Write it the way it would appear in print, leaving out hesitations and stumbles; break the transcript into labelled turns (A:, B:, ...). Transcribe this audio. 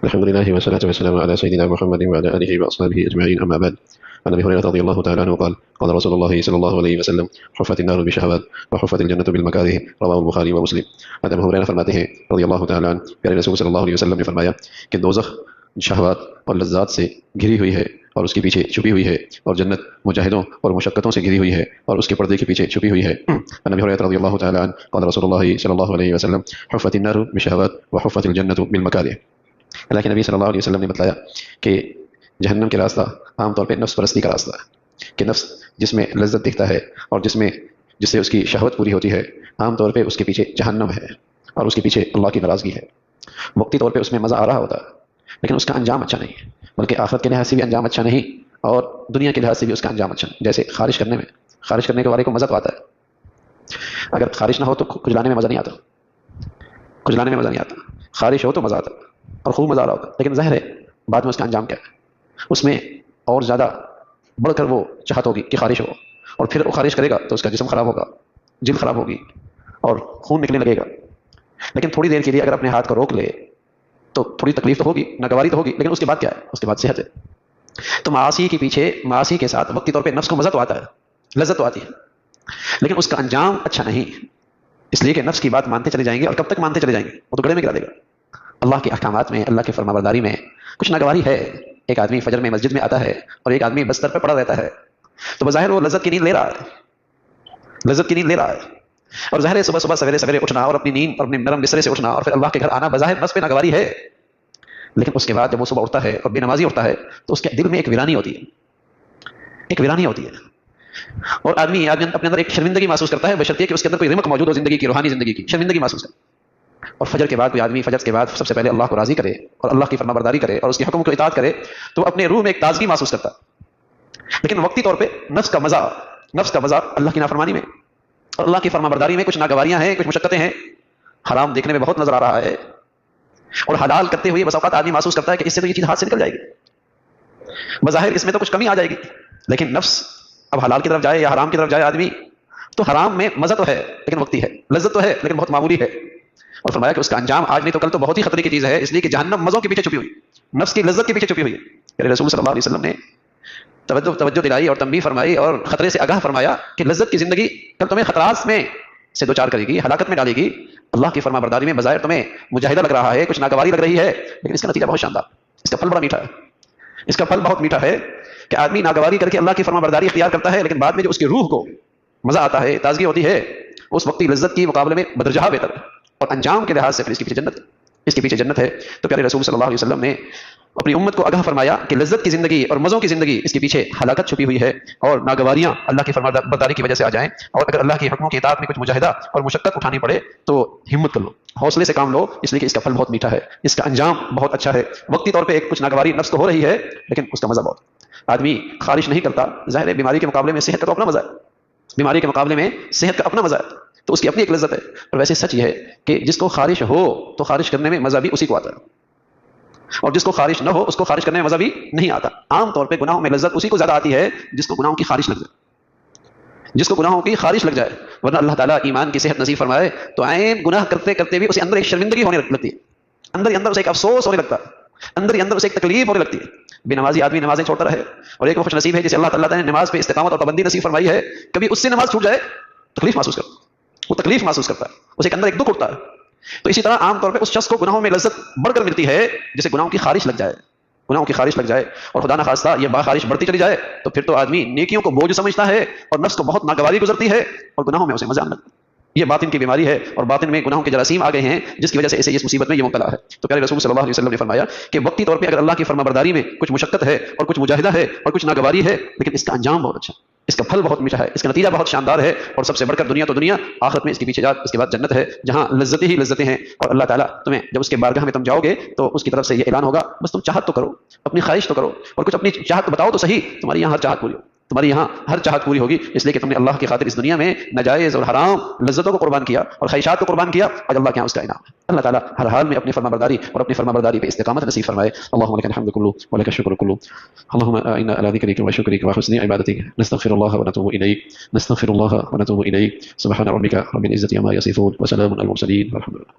A: الحمد لله والصلاة والسلام على سيدنا محمد وعلى آله وأصحابه أجمعين، أما بعد. عن أبي هريرة رضي الله تعالى عنه قال قال رسول الله صلى الله عليه وسلم: حفت النار بالشهوات وحفت الجنة بالمكاره. رواه البخاری و مسلم. حضرت ابو ہریرہ فرماتے ہیں رضی اللہ تعالیٰ عنہ، پیارے رسول صلی اللہ علیہ وسلم نے فرمایا کہ دوزخ شہوات اور لذات سے گھری ہوئی ہے اور اس کے پیچھے چھپی ہوئی ہے، اور جنت مجاہدوں اور مشقتوں سے گھری ہوئی ہے اور اس کے پردے کے پیچھے چھپی ہوئی ہے۔ عن ابی ہریرہ رضی اللہ تعالیٰ عنہ قال رسول اللہ صلی اللہ علیہ وسلم: حفت النار بالشهوات وحفت الجنة بالمکاره۔ اللہ کے نبی صلی اللہ علیہ وسلم نے بتلایا کہ جہنم کے راستہ عام طور پہ نفس پرستی کا راستہ ہے، کہ نفس جس میں لذت دکھتا ہے اور جس سے اس کی شہوت پوری ہوتی ہے، عام طور پہ اس کے پیچھے جہنم ہے اور اس کے پیچھے اللہ کی ناراضگی ہے۔ وقتی طور پہ اس میں مزہ آ رہا ہوتا ہے، لیکن اس کا انجام اچھا نہیں ہے، بلکہ آخرت کے لحاظ سے بھی انجام اچھا نہیں اور دنیا کے لحاظ سے بھی اس کا انجام اچھا نہیں۔ جیسے خارش کرنے کے والے کو مزہ تو آتا ہے، اگر خارش نہ ہو تو کھجلانے میں مزہ نہیں آتا، خارش ہو تو مزہ آتا اور خوب مزہ آ رہا ہوتا، لیکن ظاہر ہے بعد میں اس کا انجام کیا ہے، اس میں اور زیادہ بڑھ کر وہ چاہت ہوگی کہ خارش ہو، اور پھر وہ خارش کرے گا تو اس کا جسم خراب ہوگا، جلد خراب ہوگی اور خون نکلنے لگے گا۔ لیکن تھوڑی دیر کے لیے اگر اپنے ہاتھ کو روک لے تو تھوڑی تکلیف تو ہوگی، ناگواری تو ہوگی، لیکن اس کے بعد کیا ہے؟ اس کے بعد صحت ہے۔ تو معاصی کے ساتھ وقتی طور پہ نفس کو مزہ تو آتا ہے، لذت تو آتی ہے، لیکن اس کا انجام اچھا نہیں، اس لیے کہ نفس کی بات مانتے چلے جائیں گے، اور کب تک مانتے چلے جائیں گے؟ وہ تو گڑے میں گرا دے گا۔ اللہ کے احکامات میں، اللہ کے فرما برداری میں کچھ ناگواری ہے۔ ایک آدمی فجر میں مسجد میں آتا ہے اور ایک آدمی بستر پہ پڑا رہتا ہے، تو بظاہر وہ لذت کی نیند لے رہا ہے، اور ظاہر ہے صبح سویرے اٹھنا اور اپنی نیند اور اپنے نرم بسترے سے اٹھنا اور پھر اللہ کے گھر آنا بظاہر نفس پہ ناگواری ہے، لیکن اس کے بعد جب وہ صبح اٹھتا ہے اور بے نمازی اٹھتا ہے تو اس کے دل میں ایک ویرانی ہوتی ہے، اور آدمی اپنے اندر ایک شرمندگی محسوس کرتا ہے، بشرطیے کہ اس کے اندر کوئی رمق موجود ہو، زندگی کی، روحانی زندگی کی شرمندگی محسوس ہے۔ اور فجر کے بعد کوئی آدمی فجر کے بعد سب سے پہلے اللہ کو راضی کرے اور اللہ کی فرما برداری کرے اور اس کے حکم کو اطاعت کرے تو اپنے روح میں ایک تازگی محسوس کرتا ہے۔ لیکن وقتی طور پہ نفس کا مزہ اللہ کی نافرمانی میں اور اللہ کی فرما برداری میں کچھ ناگواریاں ہیں، کچھ مشقتیں ہیں، حرام دیکھنے میں بہت نظر آ رہا ہے، اور حلال کرتے ہوئے بس اوقات آدمی محسوس کرتا ہے کہ اس سے تو یہ چیز ہاتھ سے نکل جائے گی، بظاہر اس میں تو کچھ کمی آ جائے گی، لیکن نفس اب حلال کی طرف جائے یا حرام کی طرف جائے آدمی، تو حرام میں مزہ تو ہے لیکن وقتی ہے، لذت تو ہے لیکن بہت معمولی ہے، اور فرمایا کہ اس کا انجام آج نہیں تو کل تو بہت ہی خطرے کی چیز ہے، اس لیے کہ جہنم مزوں کے پیچھے چھپی ہوئی، نفس کی لذت کے پیچھے چھپی ہوئی ہے۔ میرے رسول صلی اللہ علیہ وسلم نے توجہ دلائی اور تنبیہ فرمائی اور خطرے سے آگاہ فرمایا کہ لذت کی زندگی کل تمہیں خطرات میں سے دوچار کرے گی، ہلاکت میں ڈالے گی۔ اللہ کی فرما برداری میں بظاہر تمہیں مجاہدہ لگ رہا ہے، کچھ ناگواری لگ رہی ہے، لیکن اس کا نتیجہ بہت شاندار، اس کا پھل بڑا میٹھا ہے، اس کا پھل بہت میٹھا ہے کہ آدمی ناگواری کر کے اللہ کی فرما برداری اختیار کرتا ہے، لیکن بعد میں جو اس کی روح کو مزہ آتا ہے، تازگی ہوتی ہے، اس وقتی لذت کی مقابلے میں بدرجہ بہتر ہے، اور انجام کے لحاظ سے پھر اس کے پیچھے جنت ہے۔ تو پیارے رسول صلی اللہ علیہ وسلم نے اپنی امت کو آگاہ فرمایا کہ لذت کی زندگی اور مزوں کی زندگی، اس کے پیچھے ہلاکت چھپی ہوئی ہے، اور ناگواریاں اللہ کی فرما برداری کی وجہ سے آ جائیں، اور اگر اللہ کے حکموں کی اطاعت میں کچھ مجاہدہ اور مشقت اٹھانی پڑے تو ہمت کر لو، حوصلے سے کام لو، اس لیے کہ اس کا پھل بہت میٹھا ہے، اس کا انجام بہت اچھا ہے۔ وقتی طور پہ ایک کچھ ناگواری نفس کو ہو رہی ہے، لیکن اس کا مزہ بہت۔ آدمی خارش نہیں کرتا، ظاہر ہے بیماری کے مقابلے میں صحت کا تو اپنا مزہ ہے، بیماری کے مقابلے میں صحت کا اپنا مزہ ہے، تو اس کی اپنی ایک لذت ہے۔ اور ویسے سچ یہ ہے کہ جس کو خارش ہو تو خارش کرنے میں مزہ بھی اسی کو آتا ہے، اور جس کو خارش نہ ہو اس کو خارش کرنے میں مزہ بھی نہیں آتا۔ عام طور پہ گناہوں میں لذت اسی کو زیادہ آتی ہے جس کو گناہوں کی خارش لگ جائے، ورنہ اللہ تعالیٰ ایمان کی صحت نصیب فرمائے تو عین گناہ کرتے کرتے بھی اسے اندر ایک شرمندگی ہونے لگتی ہے، اندر ہی اندر اسے ایک افسوس ہونے لگتا ہے، اندر ہی اندر اسے ایک تکلیف ہونے لگتی ہے۔ بے نمازی آدمی نمازیں چھوڑتا رہے، اور ایک وہ خوش نصیب ہے جسے اللہ تعالیٰ نے نماز پہ استقامت اور پابندی نصیب فرمائی ہے، کبھی اس سے نماز چھوٹ جائے تکلیف محسوس کرتا ہے، اسے اندر ایک دکھ اٹھتا ہے۔ تو اسی طرح عام طور پہ اس شخص کو گناہوں میں لذت بڑھ کر ملتی ہے جسے گناہوں کی خارش لگ جائے، اور خدا نخواستہ یہ خارش بڑھتی چلی جائے تو پھر تو آدمی نیکیوں کو بوجھ سمجھتا ہے اور نفس کو بہت ناگواری گزرتی ہے، اور گناہوں میں اسے مزہ آنے لگتا ہے۔ یہ باطن کی بیماری ہے، اور باطن میں گناہوں کے جراثیم آ گئے ہیں جس کی وجہ سے اسے اس مصیبت میں یہ مبتلا ہے۔ تو پیارے رسول صلی اللہ علیہ وسلم نے فرمایا کہ وقتی طور پہ اگر اللہ کی فرما برداری میں کچھ مشقت ہے اور کچھ مجاہدہ ہے اور کچھ ناگواری ہے، لیکن اس کا انجام بہت اچھا ہے، اس کا پھل بہت میٹھا ہے، اس کا نتیجہ بہت شاندار ہے، اور سب سے بڑھ کر دنیا تو دنیا، آخرت میں اس کے پیچھے اس کے بعد جنت ہے جہاں لذتیں ہی لذتیں ہیں، اور اللہ تعالیٰ تمہیں جب اس کے بارگاہ میں تم جاؤ گے تو اس کی طرف سے یہ اعلان ہوگا بس تم چاہت تو کرو، اپنی خواہش تو کرو، اور کچھ اپنی چاہت بتاؤ تو صحیح، تمہاری یہاں ہر چاہت پوری ہوگی، اس لیے کہ تم نے اللہ کی خاطر اس دنیا میں ناجائز اور حرام لذتوں کو قربان کیا اور خواہشات کو قربان کیا، اور اللہ کے یہاں اس کا انعام ہے۔ اللہ تعالیٰ ہر حال میں اپنی فرما برداری اور اپنی فرما برداری پہ استقامت نصیب فرمائے۔ اللهم لك الحمد كله ولك الشكر كله، اللهم اعنا على ذكرك وشكرك وحسن عبادتك، نستغفر الله ونتوب اليك، سبحان ربك رب العزة عما يصفون وسلام على المرسلين والحمد لله۔